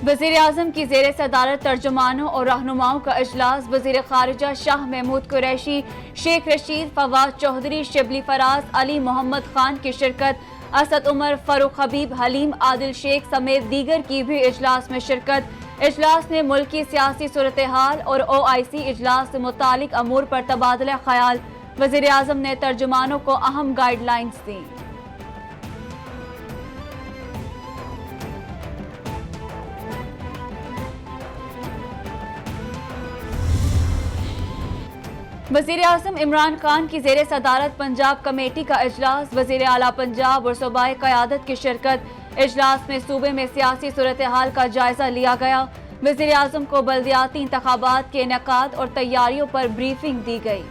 वज़ीर-ए-आज़म की ज़ेर सदारत तर्जुमानों और रहनुमाओं का इजलास। वज़ीर ख़ारिजा शाह महमूद कुरैशी, शेख रशीद, फवाद चौधरी, शिबली फराज, अली मोहम्मद खान की शिरकत। असद उमर, फरूख हबीब, हलीम आदिल शेख समेत दीगर की भी इजलास में शिरकत। इजलास में मुल्क की सियासी सूरत हाल और OIC इजलास से मुतालिक अमूर पर तबादला ख्याल। वज़ीर-ए-आज़म ने तर्जुमानों को अहम गाइडलाइंस दी। वज़ीर-ए-आज़म इमरान खान की ज़ेर सदारत पंजाब कमेटी का इजलास। वज़ीर आला पंजाब और सूबाई क़यादत की शिरकत। इजलास में सूबे में सियासी सूरत हाल का जायजा लिया गया। वज़ीर-ए-आज़म को बल्दियाती इंतखाबात के इनेकाद और तैयारियों पर ब्रीफिंग दी गई।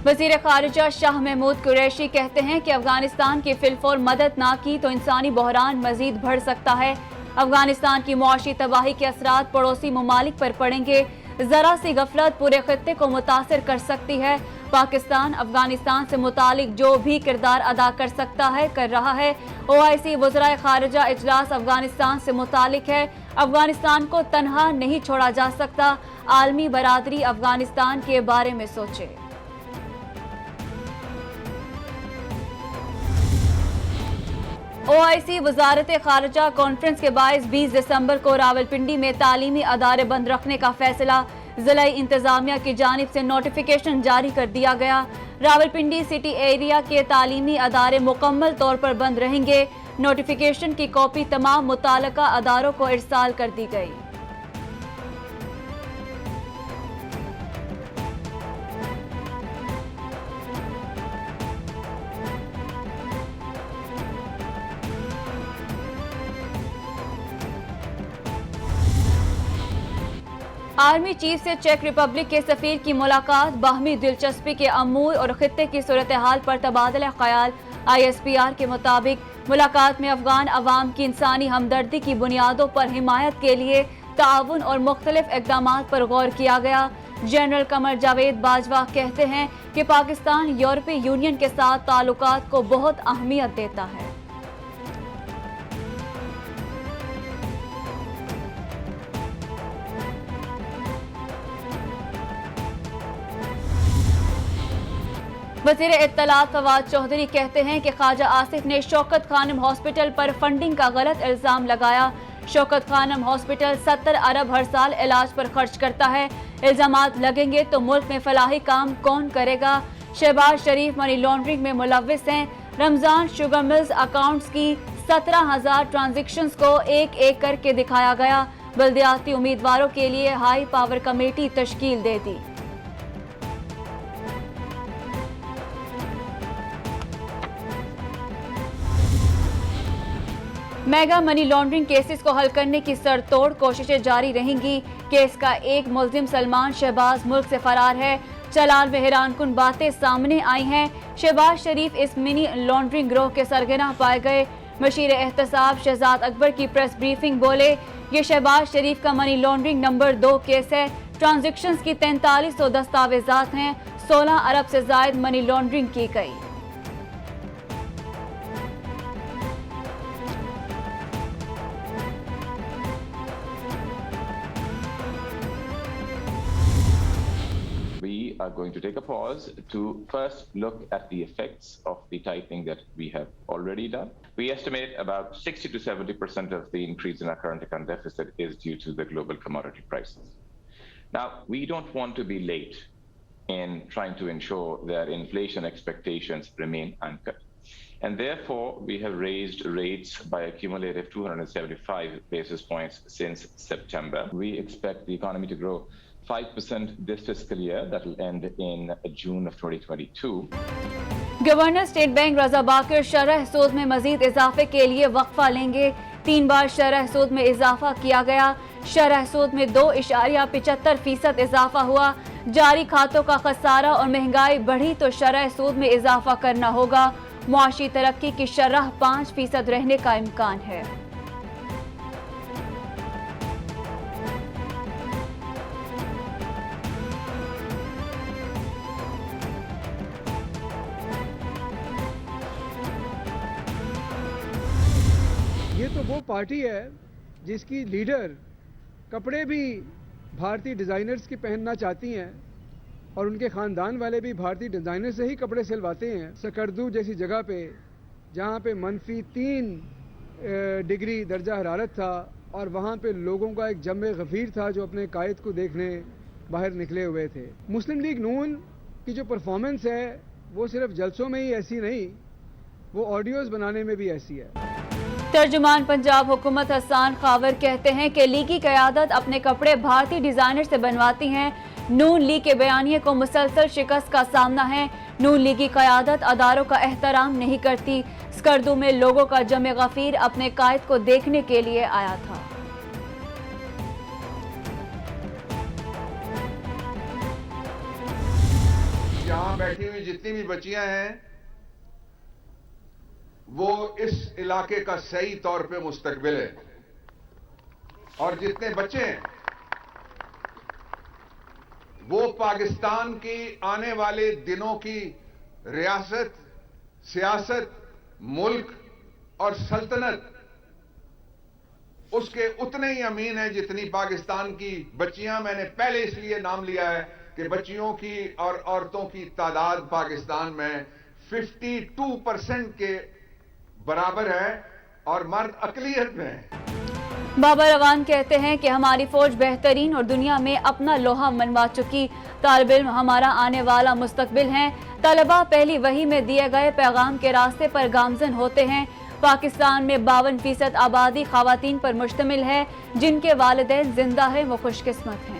वज़ीर ख़ारिजा शाह महमूद कुरैशी कहते हैं कि अफगानिस्तान की फिलफौर मदद ना की तो इंसानी बहरान मजीद बढ़ सकता है। अफगानिस्तान की मुआशी तबाही के असरात पड़ोसी ममालिक पर पड़ेंगे। ज़रा सी गफलत पूरे खित्ते को मुतासिर कर सकती है। पाकिस्तान अफगानिस्तान से मुतालिक जो भी किरदार अदा कर सकता है कर रहा है। OIC वज़राए ख़ारिजा इजलास अफगानिस्तान से मुतालिक है। अफगानिस्तान को तनहा नहीं छोड़ा जा सकता। आलमी बरादरी अफगानिस्तान के बारे में सोचे। OIC वजारत ख़ारिजा कॉन्फ्रेंस के बायस 20 दिसंबर को रावलपिंडी में तालीमी अदारे बंद रखने का फैसला। ज़िला इंतजामिया की जानिब से नोटिफिकेशन जारी कर दिया गया। रावलपिंडी सिटी एरिया के तालीमी अदारे मुकम्मल तौर पर बंद रहेंगे। नोटिफिकेशन की कॉपी तमाम मुताल्लिका अदारों को इरसाल कर दी गई। आर्मी चीफ से चेक रिपब्लिक के सफीर की मुलाकात। बाहमी दिलचस्पी के अमूर और खित्ते की सूरत हाल पर तबादला ख्याल। ISPR के मुताबिक मुलाकात में अफगान अवाम की इंसानी हमदर्दी की बुनियादों पर हिमायत के लिए ताउन और मुख्तलिफ इक़दामात पर गौर किया गया। जनरल कमर जावेद बाजवा कहते हैं कि पाकिस्तान यूरोपीय यूनियन के साथ ताल्लुकात को बहुत अहमियत देता है। वज़ीर इत्तलात फवाद चौधरी कहते हैं कि ख्वाजा आसिफ ने शौकत खानम हॉस्पिटल पर फंडिंग का गलत इल्ज़ाम लगाया। शौकत खानम हॉस्पिटल 70 अरब हर साल इलाज पर खर्च करता है। इल्ज़ामात लगेंगे तो मुल्क में फलाही काम कौन करेगा। शहबाज शरीफ मनी लॉन्ड्रिंग में मुलव्विस हैं। रमजान शुगर मिल्स अकाउंट्स की 17,000 ट्रांजेक्शन्स को एक एक करके दिखाया गया। बल्दियाती उम्मीदवारों के लिए हाई पावर कमेटी तश्कील दे दी। मेगा मनी लॉन्ड्रिंग केसेस को हल करने की सरतोड़ कोशिशें जारी रहेंगी। केस का एक मुल्जिम सलमान शहबाज मुल्क से फरार है। चलान में हैरानकुन बातें सामने आई हैं। शहबाज शरीफ इस मिनी लॉन्ड्रिंग गिरोह के सरगना पाए गए। मशीर एहतसाब शहजाद अकबर की प्रेस ब्रीफिंग बोले, ये शहबाज शरीफ का मनी लॉन्ड्रिंग नंबर 2 केस है। ट्रांजेक्शन्स की 4300 दस्तावेजात हैं। 16 अरब से जायद मनी लॉन्ड्रिंग की गई। We are going to take a pause to first look at the effects of the tightening that we have already done. We estimate about 60 to 70% of the increase in our current account deficit is due to the global commodity prices. Now, we don't want to be late in trying to ensure that inflation expectations remain anchored. And therefore, we have raised rates by a cumulative 275 basis points since September. We expect the economy to grow 5% this fiscal year, that will end in June of 2022. Governor State Bank Raza Baqir शरह सूद में मजीद इजाफे के लिए वक्फा लेंगे। 3 बार शरह सूद में इजाफा किया गया। शरह सूद में 2.75% इजाफा हुआ। जारी खातों का खसारा और महंगाई बढ़ी तो शरह सूद में इजाफा करना होगा। معاشی ترقی کی شرح 5% رہنے کا امکان ہے۔ یہ تو وہ پارٹی ہے جس کی لیڈر کپڑے بھی بھارتی ڈیزائنرز کی پہننا چاہتی ہیں اور ان کے خاندان والے بھی بھارتی ڈیزائنر سے ہی کپڑے سلواتے ہیں۔ سکردو جیسی جگہ پہ جہاں پہ -3 ڈگری درجہ حرارت تھا اور وہاں پہ لوگوں کا ایک جم غفیر تھا جو اپنے قائد کو دیکھنے باہر نکلے ہوئے تھے۔ مسلم لیگ نون کی جو پرفارمنس ہے وہ صرف جلسوں میں ہی ایسی نہیں، وہ آڈیوز بنانے میں بھی ایسی ہے۔ ترجمان پنجاب حکومت حسان خاور کہتے ہیں کہ لیگی قیادت اپنے کپڑے بھارتی ڈیزائنر سے بنواتی ہیں۔ نون لیگ کے بیانیے کو مسلسل شکست کا سامنا ہے۔ نون لیگی قیادت اداروں کا احترام نہیں کرتی۔ سکردو میں لوگوں کا جمع غفیر اپنے قائد کو دیکھنے کے لیے آیا تھا۔ یہاں بیٹھی ہوئی جتنی بھی بچیاں ہیں وہ اس علاقے کا صحیح طور پہ مستقبل ہے، اور جتنے بچے ہیں وہ پاکستان کی آنے والے دنوں کی ریاست، سیاست، ملک اور سلطنت اس کے اتنے ہی امین ہیں جتنی پاکستان کی بچیاں۔ میں نے پہلے اس لیے نام لیا ہے کہ بچیوں کی اور عورتوں کی تعداد پاکستان میں 52% کے برابر ہے اور مرد اقلیت میں ہے۔ بابر روان کہتے ہیں کہ ہماری فوج بہترین اور دنیا میں اپنا لوہا منوا چکی۔ طالب علم ہمارا آنے والا مستقبل ہیں۔ طلباء پہلی وحی میں دیے گئے پیغام کے راستے پر گامزن ہوتے ہیں۔ پاکستان میں 52% آبادی خواتین پر مشتمل ہے۔ جن کے والدین زندہ ہیں وہ خوش قسمت ہیں۔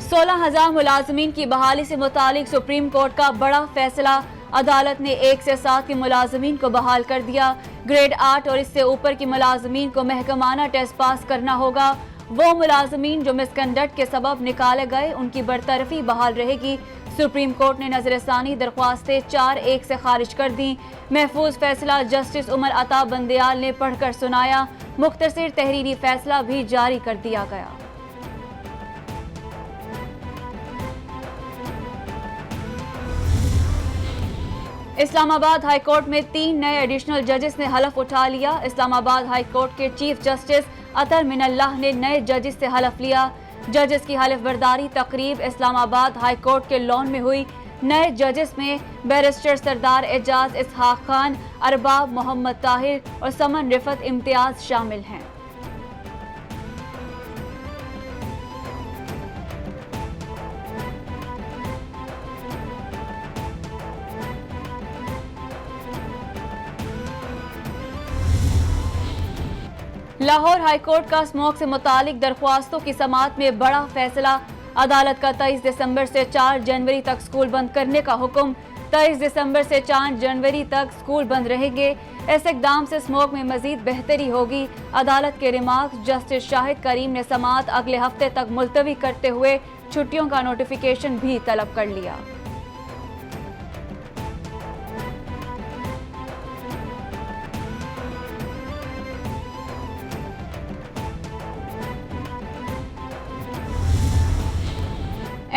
سولہ 16,000 ملازمین کی بحالی سے متعلق سپریم کورٹ کا بڑا فیصلہ۔ عدالت نے 1 سے 7 کے ملازمین کو بحال کر دیا۔ گریڈ 8 اور اس سے اوپر کی ملازمین کو محکمانہ ٹیسٹ پاس کرنا ہوگا۔ وہ ملازمین جو مسکنڈکٹ کے سبب نکالے گئے ان کی برطرفی بحال رہے گی۔ سپریم کورٹ نے نظر ثانی درخواستیں 4-1 سے خارج کر دیں۔ محفوظ فیصلہ جسٹس عمر عطا بندیال نے پڑھ کر سنایا۔ مختصر تحریری فیصلہ بھی جاری کر دیا گیا۔ اسلام آباد ہائی کورٹ میں 3 نئے ایڈیشنل ججز نے حلف اٹھا لیا۔ اسلام آباد ہائی کورٹ کے چیف جسٹس اطہر من اللہ نے نئے ججز سے حلف لیا۔ ججز کی حلف برداری تقریب اسلام آباد ہائی کورٹ کے لان میں ہوئی۔ نئے ججز میں بیرسٹر سردار اعجاز اسحاق خان، ارباب محمد طاہر اور سمن رفت امتیاز شامل ہیں۔ لاہور ہائی کورٹ کا اسموک سے متعلق درخواستوں کی سماعت میں بڑا فیصلہ۔ عدالت کا 23 دسمبر سے 4 جنوری تک سکول بند کرنے کا حکم۔ 23 دسمبر سے 4 جنوری تک سکول بند رہیں گے۔ اس اقدام سے اسموک میں مزید بہتری ہوگی۔ عدالت کے ریمارکس جسٹس شاہد کریم نے سماعت اگلے ہفتے تک ملتوی کرتے ہوئے چھٹیوں کا نوٹیفیکیشن بھی طلب کر لیا۔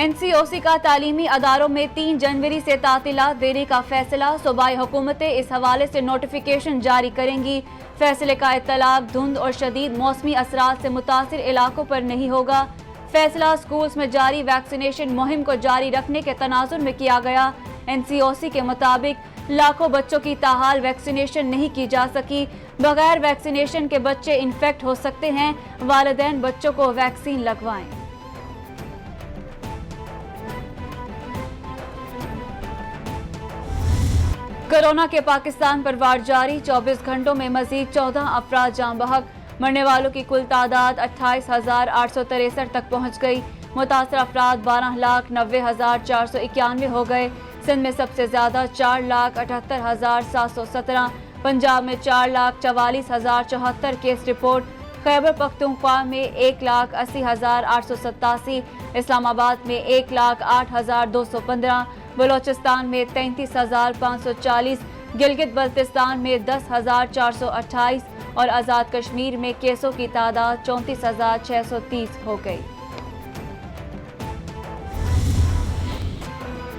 NCOC کا تعلیمی اداروں میں 3 جنوری سے تعطیلات دینے کا فیصلہ۔ صوبائی حکومتیں اس حوالے سے نوٹیفیکیشن جاری کریں گی۔ فیصلے کا اطلاق دھند اور شدید موسمی اثرات سے متاثر علاقوں پر نہیں ہوگا۔ فیصلہ سکولز میں جاری ویکسینیشن مہم کو جاری رکھنے کے تناظر میں کیا گیا۔ NCOC کے مطابق لاکھوں بچوں کی تاحال ویکسینیشن نہیں کی جا سکی۔ بغیر ویکسینیشن کے بچے انفیکٹ ہو سکتے ہیں۔ والدین بچوں کو ویکسین لگوائیں۔ کورونا کے پاکستان پر وار جاری۔ 24 گھنٹوں میں مزید 14 افراد جاں بحق۔ مرنے والوں کی کل تعداد 28,863 تک پہنچ گئی۔ متاثرہ افراد 12,90,491 ہو گئے۔ سندھ میں سب سے زیادہ 4,78,717۔ پنجاب میں 4,44,074 کیس رپورٹ۔ खैबर पख्तूनख्वा में 1,80,887, इस्लामाबाद में 1,08,215, बलोचिस्तान में 33,540, गिलगित बल्तिस्तान में 10,428 और आज़ाद कश्मीर में केसों की तादाद 34,630 हो गई।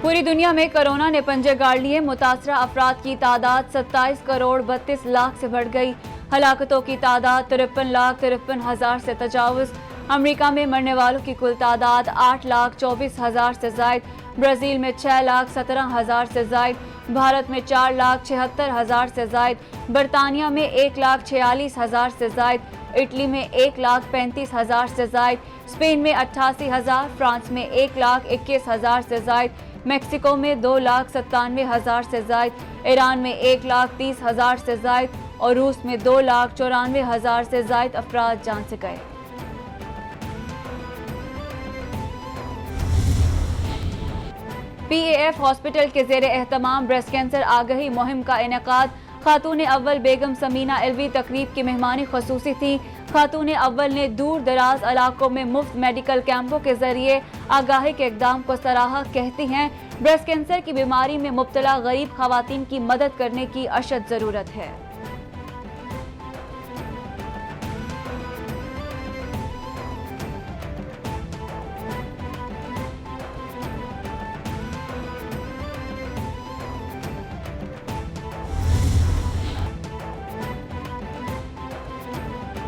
पूरी दुनिया में कोरोना ने पंजे गाड़ लिए। मुतासरा अफराद की तादाद 27 करोड़ 32 लाख से बढ़ गई। हलाकतों की तादाद 53,53,000 से तजावुज़। अमेरिका में मरने वालों की कुल तादाद 8,24,000 से जायद। ब्राज़ील में 6,17,000 से जायद। भारत में 4,76,000 से जायद। बरतानिया में 1,46,000 से जायद। इटली में 1,35,000 से जायद। स्पेन में 88,000, फ्रांस में 1,21,000 से जायद। मेक्सिको में 2,97,000 से जायद। ईरान में 1,30,000 से जायद और रूस में 2,94,000 से जायद अफराद जान से गए। PAF हॉस्पिटल के ज़ेरे एहतमाम ब्रेस्ट कैंसर आगही मुहिम का इनेकाद। खातून अव्वल बेगम समीना एलवी तकरीब की मेहमानी खसूसी थी। खातून अव्वल ने दूर दराज इलाकों में मुफ्त मेडिकल कैंपों के जरिए आगाही के इकदाम को सराहा। कहती हैं ब्रेस्ट कैंसर की बीमारी में मुब्तला गरीब खवातीन की मदद करने की अशद ज़रूरत है।